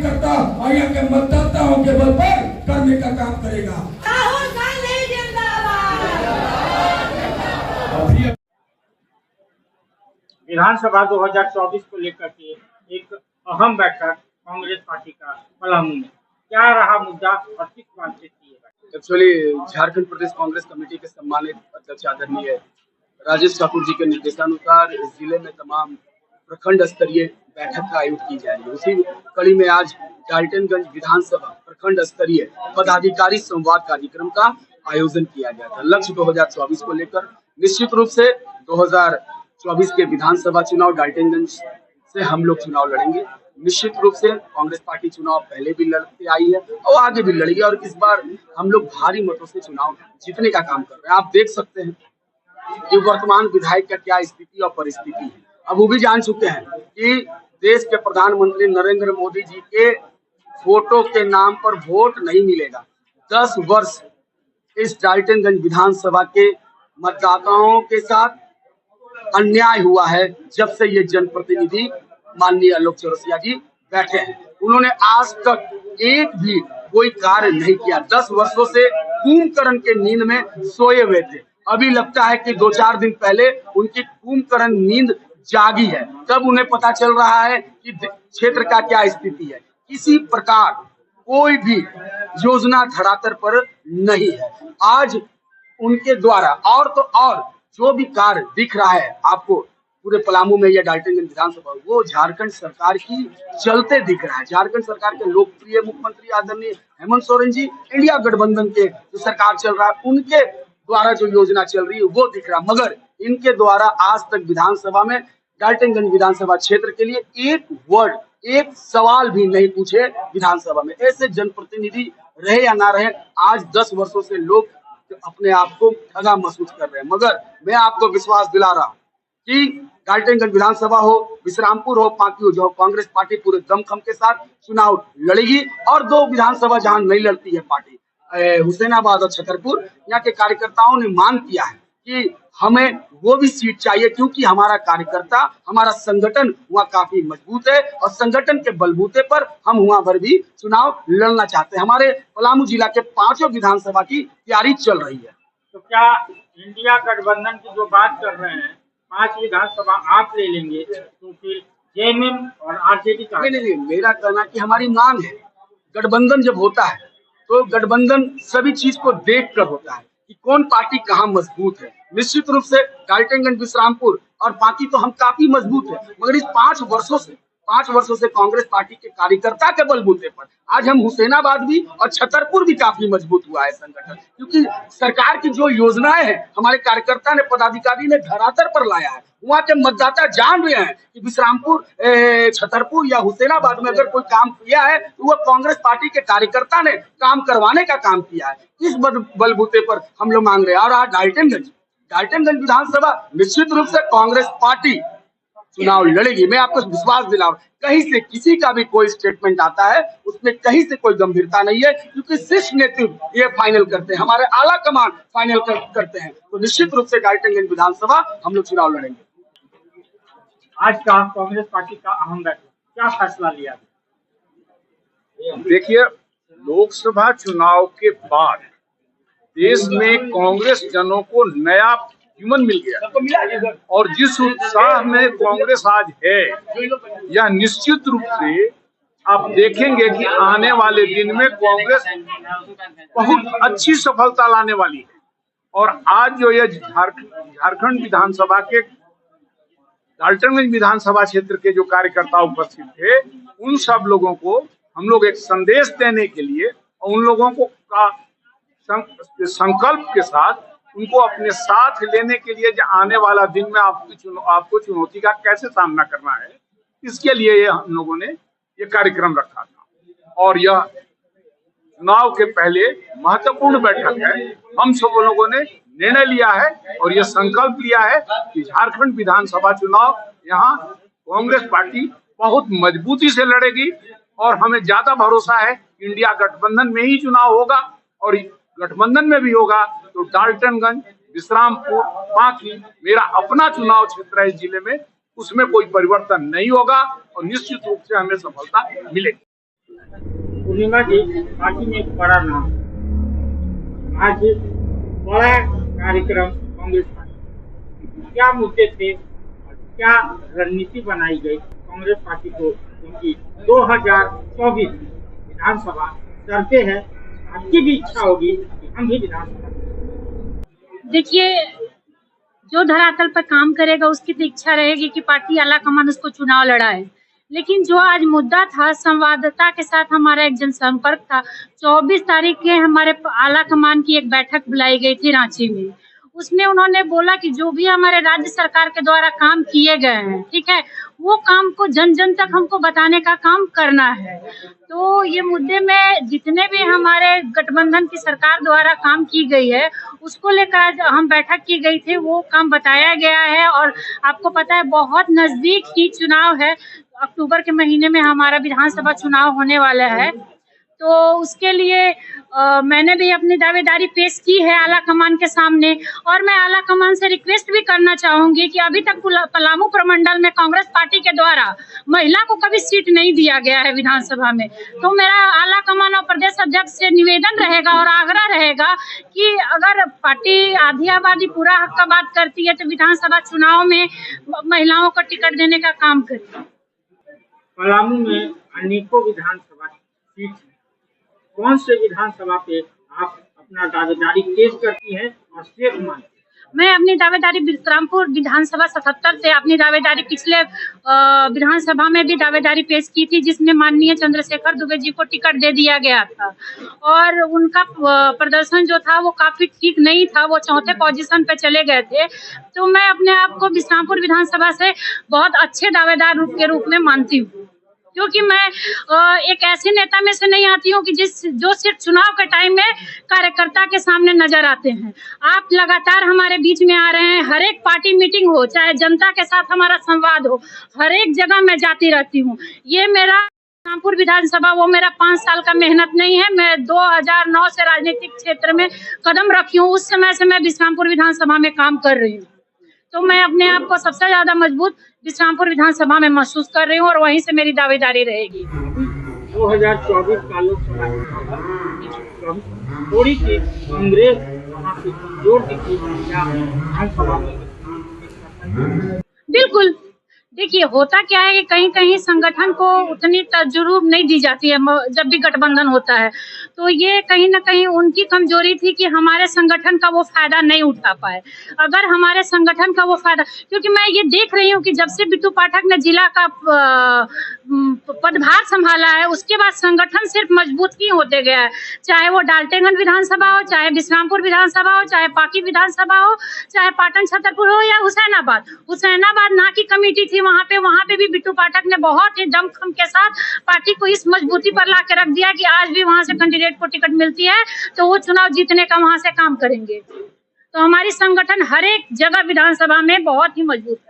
कार्यकर्ता और यहाँ के मतदाताओं के बल पर करने का काम करेगा। विधानसभा 2024 को लेकर के एक अहम बैठक कांग्रेस पार्टी का पलामू में, क्या रहा मुद्दा और किस बात से की है? एक्चुअली झारखंड प्रदेश कांग्रेस कमेटी के सम्मानित अध्यक्ष आदरणीय राजेश ठाकुर जी के निर्देशानुसार इस जिले में तमाम प्रखंड स्तरीय बैठक का आयोजन की जा रही है। उसी कड़ी में आज डाल्टनगंज विधानसभा प्रखंड स्तरीय पदाधिकारी संवाद कार्यक्रम का आयोजन किया गया था। लक्ष्य 2024 को लेकर निश्चित रूप से 2024 के विधानसभा चुनाव डाल्टनगंज से हम लोग चुनाव लड़ेंगे। निश्चित रूप से कांग्रेस पार्टी चुनाव पहले भी लड़ती आई है और आगे भी लड़ेगी और इस बार हम लोग भारी मतों से चुनाव जीतने का काम कर रहे हैं। आप देख सकते हैं कि वर्तमान विधायक का क्या स्थिति और परिस्थिति है। अब वो भी जान चुके हैं कि देश के प्रधानमंत्री नरेंद्र मोदी जी के फोटो के नाम पर वोट नहीं मिलेगा। 10 वर्ष इस डाल्टनगंज विधानसभा के मतदाताओं के साथ अन्याय हुआ है। जब से ये जनप्रतिनिधि माननीय आलोक चौरसिया जी बैठे हैं, उन्होंने आज तक एक भी कोई कार्य नहीं किया। 10 वर्षों से कुंभकर्ण के नींद में सोए हुए थे। अभी लगता है कि 2-4 दिन पहले उनकी कुंभकर्ण नींद जागी है, तब उन्हें पता चल रहा है कि क्षेत्र का क्या स्थिति है। किसी प्रकार कोई भी योजना धरातल पर नहीं है। आज उनके द्वारा और तो और जो भी कार्य दिख रहा है आपको पूरे पलामू में या डाल्टनगंज विधानसभा, वो झारखंड सरकार की चलते दिख रहा है। झारखंड सरकार के लोकप्रिय मुख्यमंत्री आदरणीय हेमंत सोरेन जी, इंडिया गठबंधन के जो सरकार चल रहा है उनके द्वारा जो योजना चल रही है वो दिख रहा है। मगर इनके द्वारा आज तक विधानसभा में डाल्टनगंज विधानसभा क्षेत्र के लिए एक वर्ड, एक सवाल भी नहीं पूछे विधानसभा में। ऐसे जनप्रतिनिधि रहे या ना रहे, आज 10 वर्षों से लोग अपने आप को ठगा महसूस कर रहे हैं। मगर मैं आपको विश्वास दिला रहा हूँ कि डाल्टनगंज विधानसभा हो, विश्रामपुर हो, पांकी हो, कांग्रेस पार्टी पूरे दमखम के साथ चुनाव लड़ेगी। और 2 विधानसभा जहां नहीं लड़ती है पार्टी, हुसैनाबाद और छतरपुर, यहाँ के कार्यकर्ताओं ने मांग किया है कि हमें वो भी सीट चाहिए, क्योंकि हमारा कार्यकर्ता, हमारा संगठन वहाँ काफी मजबूत है और संगठन के बलबूते पर हम वहाँ पर भी चुनाव लड़ना चाहते हैं। हमारे पलामू जिला के 5 विधानसभा की तैयारी चल रही है। तो क्या इंडिया गठबंधन की जो बात कर रहे हैं 5 विधानसभा आप ले लेंगे, तो फिर जेएमएम और आरजेडी का? नहीं, मेरा कहना कि हमारी मांग है, गठबंधन जब होता है तो गठबंधन सभी चीज को देख कर होता है कि कौन पार्टी कहाँ मजबूत है। निश्चित रूप से डाल्टनगंज, विश्रामपुर और बाकी तो हम काफी मजबूत है, मगर इस 5 वर्षों से कांग्रेस पार्टी के कार्यकर्ता के बलबूते पर आज हम हुसैनाबाद भी और छतरपुर भी काफी मजबूत हुआ है संगठन, क्योंकि सरकार की जो योजनाएं हैं हमारे कार्यकर्ता ने, पदाधिकारी ने धरातल पर लाया है। वहाँ के मतदाता जान रहे हैं कि विश्रामपुर, छतरपुर या हुसैनाबाद में अगर कोई काम किया है तो वह कांग्रेस पार्टी के कार्यकर्ता ने काम करवाने का काम किया है। इस बलबूते पर हम लोग मांग रहे हैं। और आज डाल्टनगंज विधानसभा निश्चित रूप से कांग्रेस पार्टी चुनाव लड़ेगी। मैं आपको विश्वास दिला रहा हूं, कहीं से किसी का भी कोई स्टेटमेंट आता है उसमें कहीं से कोई गंभीरता नहीं है, क्योंकि शीर्ष नेतृत्व ये फाइनल करते हैं, हमारे आला कमान फाइनल करते हैं। तो निश्चित रूप से डाल्टनगंज विधानसभा हम लोग चुनाव लड़ेंगे। आज का कांग्रेस पार्टी का अहम बैठक, क्या फैसला लिया? देखिए, लोकसभा चुनाव के बाद देश में कांग्रेस जनों को नया जीवन मिल गया और जिस उत्साह में कांग्रेस आज है, यह निश्चित रूप से आप देखेंगे कि आने वाले दिन में कांग्रेस बहुत अच्छी सफलता लाने वाली है। और आज जो ये झारखंड विधानसभा के डाल्टनगंज विधानसभा क्षेत्र के जो कार्यकर्ता उपस्थित थे, उन सब लोगों को हम लोग एक संदेश देने के लिए और उन लोगों को का संकल्प के साथ उनको अपने साथ लेने के लिए जो आने वाला दिन में आपको चुनौती का कैसे सामना करना है, इसके लिए हम लोगों ने ये कार्यक्रम रखा था। और यह चुनाव के पहले महत्वपूर्ण बैठक है। हम सब लोगों ने निर्णय लिया है और यह संकल्प लिया है कि झारखंड विधानसभा चुनाव यहाँ कांग्रेस पार्टी बहुत मजबूती से लड़ेगी और हमें ज्यादा भरोसा है इंडिया गठबंधन में ही चुनाव होगा। और गठबंधन में भी होगा तो डाल्टनगंज, विश्रामपुर, पांकी मेरा अपना चुनाव क्षेत्र है इस जिले में, उसमें कोई परिवर्तन नहीं होगा और निश्चित रूप से हमें सफलता मिलेगी। पूर्णिमा जी, पार्टी में एक बड़ा नाम, आज बड़ा कार्यक्रम कांग्रेस पार्टी, क्या मुद्दे थे और क्या रणनीति बनाई गई कांग्रेस पार्टी को, क्योंकि 2024 विधानसभा चलते हैं, आपकी भी इच्छा होगी कि हम भी विधानसभा। देखिए, जो धरातल पर काम करेगा उसकी तो इच्छा रहेगी कि पार्टी आला कमान उसको चुनाव लड़ाए, लेकिन जो आज मुद्दा था, संवाददाता के साथ हमारा एक जनसंपर्क था। 24 तारीख के हमारे आला कमान की एक बैठक बुलाई गई थी रांची में। उसमें उन्होंने बोला कि जो भी हमारे राज्य सरकार के द्वारा काम किए गए हैं, ठीक है, वो काम को जन जन तक हमको बताने का काम करना है। तो ये मुद्दे में जितने भी हमारे गठबंधन की सरकार द्वारा काम की गई है, उसको लेकर हम बैठक की गई थी, वो काम बताया गया है। और आपको पता है बहुत नजदीक ही चुनाव है, अक्टूबर के महीने में हमारा विधानसभा चुनाव होने वाला है। तो उसके लिए मैंने भी अपनी दावेदारी पेश की है आला कमान के सामने, और मैं आला कमान से रिक्वेस्ट भी करना चाहूंगी कि अभी तक पलामू प्रमंडल में कांग्रेस पार्टी के द्वारा महिला को कभी सीट नहीं दिया गया है विधानसभा में। तो मेरा आला कमान और प्रदेश अध्यक्ष से निवेदन रहेगा और आग्रह रहेगा कि अगर पार्टी आधी आबादी पूरा हक का बात करती है तो विधानसभा चुनाव में महिलाओं को टिकट देने का काम करे। पलामू में अनेकों विधानसभा सीट, कौन से विधानसभा पे आप अपना दावेदारी पेश करती हैं और शेख मानती हैं? मैं अपनी दावेदारी बिक्रमपुर विधानसभा 77 से अपनी दावेदारी पिछले विधानसभा में भी दावेदारी पेश की थी, जिसमें माननीय चंद्रशेखर दुबे जी को टिकट दे दिया गया था और उनका प्रदर्शन जो था वो काफी ठीक नहीं था, वो चौथे पोजीशन पे चले गए थे। तो मैं अपने आप को बिक्रमपुर विधानसभा से बहुत अच्छे दावेदार के रूप में मानती हूँ, क्योंकि मैं एक ऐसे नेता में से नहीं आती हूँ कि जो सिर्फ चुनाव के टाइम में कार्यकर्ता के सामने नजर आते हैं। आप लगातार हमारे बीच में आ रहे हैं, हर एक पार्टी मीटिंग हो, चाहे जनता के साथ हमारा संवाद हो, हर एक जगह मैं जाती रहती हूँ। ये मेरा रामपुर विधानसभा वो मेरा 5 साल का मेहनत नहीं है। मैं 2009 से राजनीतिक क्षेत्र में कदम रखी हूँ, उस समय से मैं बिक्रमपुर विधानसभा में काम कर रही हूँ। तो मैं अपने आप को सबसे ज्यादा मजबूत बिक्रमपुर विधानसभा में महसूस कर रही हूँ और वहीं से मेरी दावेदारी रहेगी। 2024 का लोकसभा थोड़ी सी कांग्रेस वहाँ से जोर दिखी या विधानसभा में? बिल्कुल, देखिए होता क्या है कि कहीं कहीं संगठन को उतनी तजुर्ब नहीं दी जाती है जब भी गठबंधन होता है। तो ये कहीं ना कहीं उनकी कमजोरी थी कि हमारे संगठन का वो फायदा नहीं उठा पाए। अगर हमारे संगठन का वो फायदा, क्योंकि मैं ये देख रही हूँ कि जब से बिट्टू पाठक ने जिला का पदभार संभाला है, उसके बाद संगठन सिर्फ मजबूत ही होते गया है। चाहे वो डाल्टनगंज विधानसभा हो, चाहे बिक्रमपुर विधानसभा हो, चाहे पाकी विधानसभा हो, चाहे पाटन छतरपुर हो या हुसैनाबाद ना की कमेटी थी, वहाँ पे भी बिट्टू पाठक ने बहुत ही दमखम के साथ पार्टी को इस मजबूती पर ला के रख दिया कि आज भी वहाँ से कैंडिडेट को टिकट मिलती है तो वो चुनाव जीतने का वहाँ से काम करेंगे। तो हमारी संगठन हर एक जगह विधानसभा में बहुत ही मजबूत है।